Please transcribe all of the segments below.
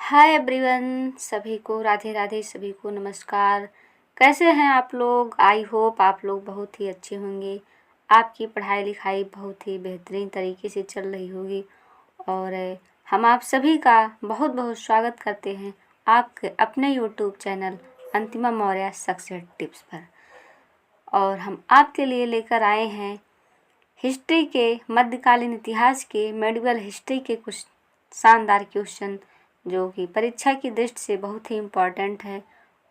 Hi everyone, सभी को राधे राधे, सभी को नमस्कार। कैसे हैं आप लोग? आई होप आप लोग बहुत ही अच्छे होंगे। आपकी पढ़ाई लिखाई बहुत ही बेहतरीन तरीके से चल रही होगी और हम आप सभी का बहुत बहुत स्वागत करते हैं आपके अपने यूट्यूब चैनल अंतिमा मौर्य सक्सेस टिप्स पर। और हम आपके लिए लेकर आए हैं हिस्ट्री के, मध्यकालीन इतिहास के, मेडिवल हिस्ट्री के कुछ शानदार क्वेश्चन जो कि परीक्षा की दृष्टि से बहुत ही इम्पॉर्टेंट है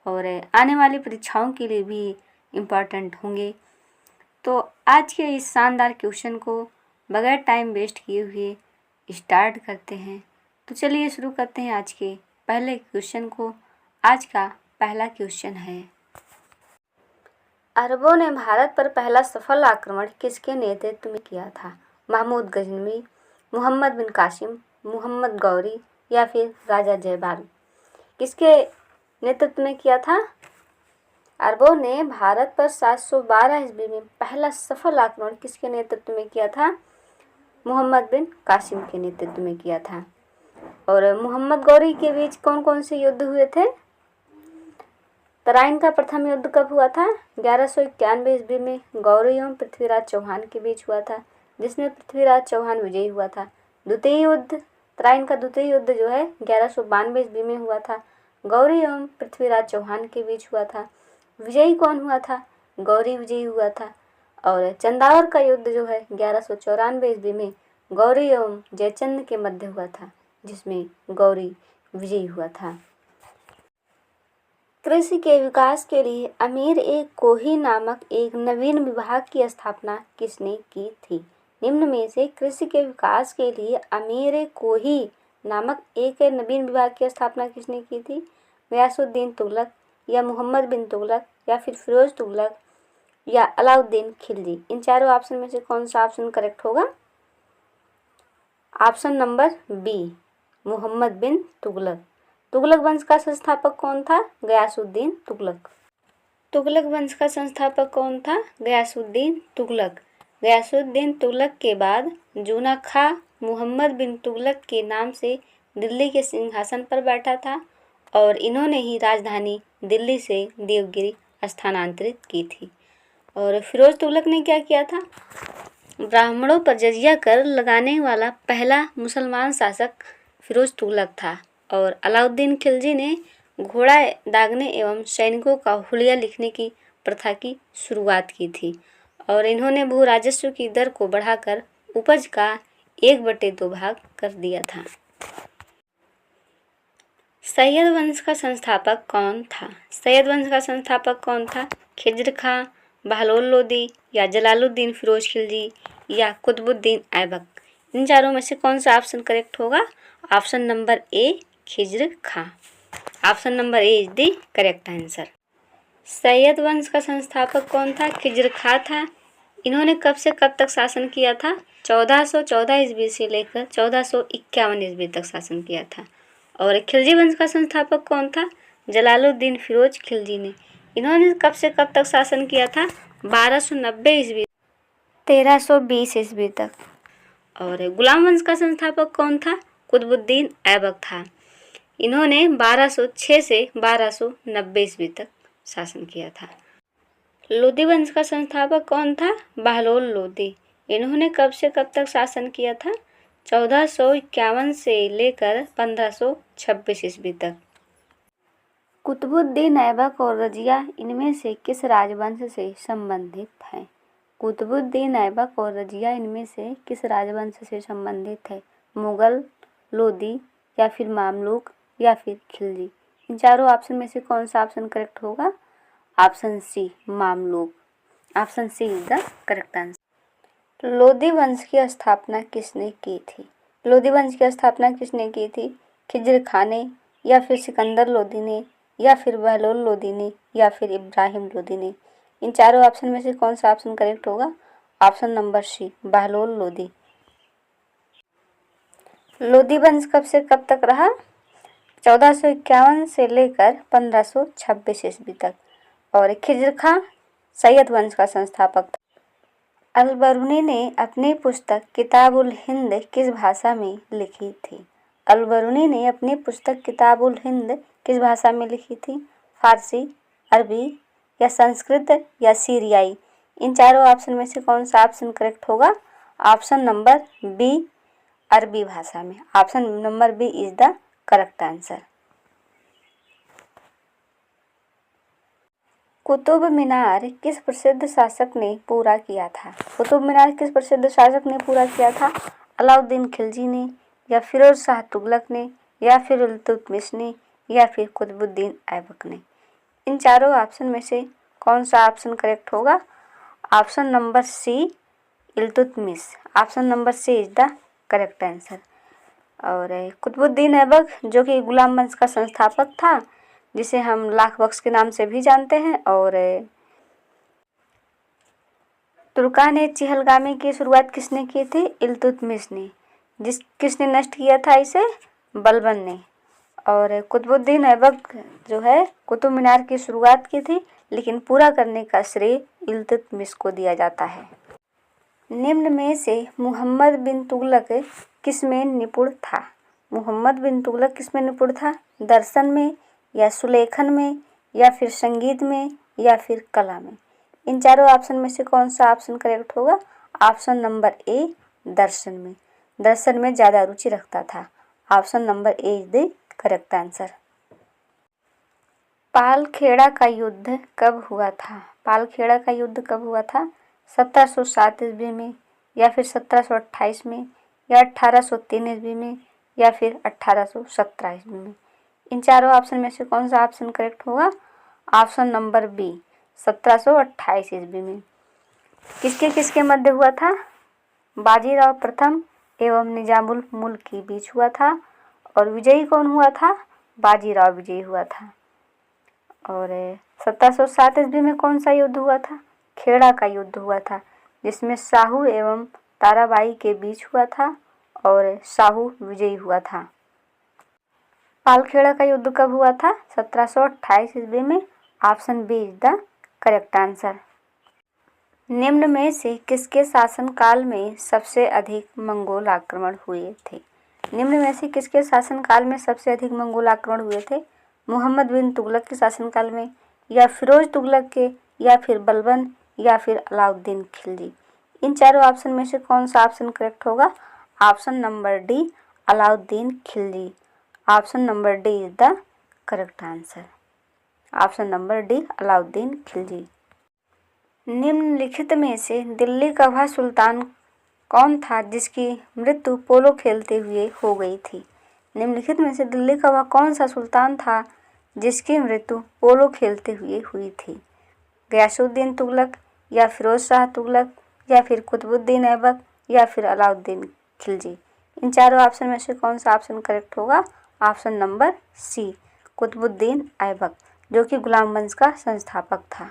और आने वाली परीक्षाओं के लिए भी इम्पॉर्टेंट होंगे। तो आज के इस शानदार क्वेश्चन को बगैर टाइम वेस्ट किए हुए स्टार्ट करते हैं। तो चलिए शुरू करते हैं आज के पहले क्वेश्चन को। आज का पहला क्वेश्चन है, अरबों ने भारत पर पहला सफल आक्रमण किसके नेतृत्व में किया था? महमूद गजनवी, मोहम्मद बिन कासिम, मोहम्मद गौरी या फिर राजा जयपाल? किसके नेतृत्व में किया था? अरबों ने भारत पर 712 ईस्वी में पहला सफल आक्रमण किसके नेतृत्व में किया था? मोहम्मद बिन कासिम के नेतृत्व में किया था। और मोहम्मद गौरी के बीच कौन कौन से युद्ध हुए थे? तराइन का प्रथम युद्ध कब हुआ था? 1191 ईस्वी में गौरी एवं पृथ्वीराज चौहान के बीच हुआ था, जिसमें पृथ्वीराज चौहान विजयी हुआ था। द्वितीय युद्ध, तराइन का द्वितीय युद्ध जो है 1192 ईस्वी में हुआ था, गौरी एवं पृथ्वीराज चौहान के बीच हुआ था। विजयी कौन हुआ था? गौरी विजयी हुआ था। और चंदावर का युद्ध जो है 1194 ईस्वी में गौरी एवं जयचंद के मध्य हुआ था, जिसमें गौरी विजयी हुआ था। कृषि के विकास के लिए अमीर-ए-कोही नामक एक नवीन विभाग की स्थापना किसने की थी? निम्न में से कृषि के विकास के लिए अमीर-ए-कोही नामक एक नवीन विभाग की स्थापना किसने की थी? गयासुद्दीन तुगलक या मोहम्मद बिन तुगलक या फिर फिरोज तुगलक या अलाउद्दीन खिलजी? इन चारों ऑप्शन में से कौन सा ऑप्शन करेक्ट होगा? ऑप्शन नंबर बी, मोहम्मद बिन तुगलक। तुगलक वंश का संस्थापक कौन था? गयासुद्दीन तुगलक। तुगलक वंश का संस्थापक कौन था? गयासुद्दीन तुगलक। गयासुद्दीन तुगलक के बाद जूना खां मोहम्मद बिन तुगलक के नाम से दिल्ली के सिंहासन पर बैठा था और इन्होंने ही राजधानी दिल्ली से देवगिरी स्थानांतरित की थी। और फिरोज तुगलक ने क्या किया था? ब्राह्मणों पर जजिया कर लगाने वाला पहला मुसलमान शासक फिरोज तुगलक था। और अलाउद्दीन खिलजी ने घोड़ा दागने एवं सैनिकों का हुलिया लिखने की प्रथा की शुरुआत की थी और इन्होंने भू राजस्व की दर को बढ़ाकर उपज का 1/2 भाग कर दिया था। सैयद वंश का संस्थापक कौन था? सैयद वंश का संस्थापक कौन था? खिज्र खां, बहलोल लोदी या जलालुद्दीन फिरोज खिलजी या कुतुबुद्दीन ऐबक? इन चारों में से कौन सा ऑप्शन करेक्ट होगा? Option number A, Khizr Khan. Option number A is the correct answer. Syed वंश का संस्थापक कौन था? खिज्र खां था। इन्होंने कब से कब तक शासन किया था? 1414 ईस्वी से लेकर 1451 ईस्वी तक शासन किया था। और खिलजी वंश का संस्थापक कौन था? जलालुद्दीन फिरोज खिलजी ने। इन्होंने कब से कब तक शासन किया था? 1290 ईस्वी 1320 ईस्वी तक। और गुलाम वंश का संस्थापक कौन था? कुतुबुद्दीन ऐबक था। इन्होंने 1206 से 1290 ईस्वी तक शासन किया था। लोदी वंश का संस्थापक कौन था? बहलोल लोदी। इन्होंने कब से कब तक शासन किया था? 1451 से लेकर 1526 ईस्वी तक। कुतुबुद्दीन ऐबक और रजिया इनमें से किस राजवंश से संबंधित हैं? कुतुबुद्दीन ऐबक और रजिया इनमें से किस राजवंश से संबंधित है? मुगल, लोदी या फिर मामलुक या फिर खिलजी? इन चारों ऑप्शन में से कौन सा ऑप्शन करेक्ट होगा? Option C, Mamluk. Option C is the correct answer. Lodi वंश की स्थापना किसने की थी? लोदी वंश की स्थापना किसने की थी? खिज्र खां ने या फिर सिकंदर लोदी ने या फिर बहलोल लोदी ने या फिर इब्राहिम लोदी ने? इन चारों ऑप्शन में से कौन सा ऑप्शन करेक्ट होगा? Option number C, Bahlol Lodi. Lodi वंश कब से कब तक रहा? 1451 से लेकर 1526 ईस्वी तक। और खिज्र खां सैयद वंश का संस्थापक था। अल बरूनी ने अपनी पुस्तक किताबुल हिंद किस भाषा में लिखी थी? अल-बरूनी ने अपनी पुस्तक किताबुल हिंद किस भाषा में लिखी थी? फारसी, अरबी या संस्कृत या सीरियाई? इन चारों ऑप्शन में से कौन सा ऑप्शन करेक्ट होगा? ऑप्शन नंबर बी, अरबी भाषा में। Option number B is the correct answer. Qutub Minar किस प्रसिद्ध शासक ने पूरा किया था? कुतुब मीनार किस प्रसिद्ध शासक ने पूरा किया था? अलाउद्दीन खिलजी ने, या फिरोज शाह तुगलक ने, या फिर इल्तुतमिश ने, या फिर कुतुबुद्दीन ऐबक ने? इन चारों ऑप्शन में से कौन सा ऑप्शन करेक्ट होगा? Option number C, Iltutmish. Option number C is the correct answer. और कुतुबुद्दीन ऐबक जो कि गुलाम वंश का संस्थापक था, जिसे हम लाख बख्श के नाम से भी जानते हैं, और तुर्कान चिहलगामी की शुरुआत किसने की थी? इल्तुतमिश ने। किसने नष्ट किया था इसे? बलबन ने। और कुतुबुद्दीन ऐबक जो है कुतुब मीनार की शुरुआत की थी, लेकिन पूरा करने का श्रेय इल्तुतमिश को दिया जाता है। निम्न में से मुहम्मद बिन तुगलक किस में निपुण था? मुहम्मद बिन तुगलक किस में निपुण था? दर्शन में, या सुलेखन में, या फिर संगीत में, या फिर कला में? इन चारों ऑप्शन में से कौन सा ऑप्शन करेक्ट होगा? ऑप्शन नंबर ए, दर्शन में। दर्शन में ज़्यादा रुचि रखता था। Option number A is the correct answer. Palkheda का युद्ध कब हुआ था? पालखेड़ा का युद्ध कब हुआ था? 1707 ईस्वी में, या फिर 1728 में, या 1803 ईस्वी में, या फिर 1817 ईस्वी में? इन चारों ऑप्शन में से कौन सा ऑप्शन करेक्ट होगा? ऑप्शन नंबर बी, 1728 ईस्वी में। किसके किसके मध्य हुआ था? बाजीराव प्रथम एवं निजामुल मुल्क के बीच हुआ था। और विजयी कौन हुआ था? बाजीराव विजयी हुआ था। और 1707 ईस्वी में कौन सा युद्ध हुआ था? खेड़ा का युद्ध हुआ था, जिसमें शाहू एवं ताराबाई के बीच हुआ था, और शाहू विजयी हुआ था। पालखेड़ा का युद्ध कब हुआ था? 1728 ईस्वी में। Option B is the correct answer. निम्न में से किसके शासनकाल में सबसे अधिक मंगोल आक्रमण हुए थे? निम्न में से किसके शासनकाल में सबसे अधिक मंगोल आक्रमण हुए थे? मुहम्मद बिन तुगलक के शासनकाल में, या फिरोज तुगलक के, या फिर बलबन, या फिर अलाउद्दीन खिलजी? इन चारों ऑप्शन में से कौन सा ऑप्शन करेक्ट होगा? Option number D, Alauddin Khilji. Option number D is the correct answer. Option number D, Alauddin Khilji. निम्नलिखित में से दिल्ली का वह सुल्तान कौन था जिसकी मृत्यु पोलो खेलते हुए हो गई थी? निम्नलिखित में से दिल्ली का वह कौन सा सुल्तान था जिसकी मृत्यु पोलो खेलते हुए हुई थी? गयासुद्दीन तुगलक, या फिरोज शाह तुगलक, या फिर कुतुबुद्दीन ऐबक, या फिर अलाउद्दीन खिलजी? इन चारों ऑप्शन में से कौन सा ऑप्शन करेक्ट होगा? Option number C, Qutbuddin Aibak, जो कि गुलाम वंश का संस्थापक था।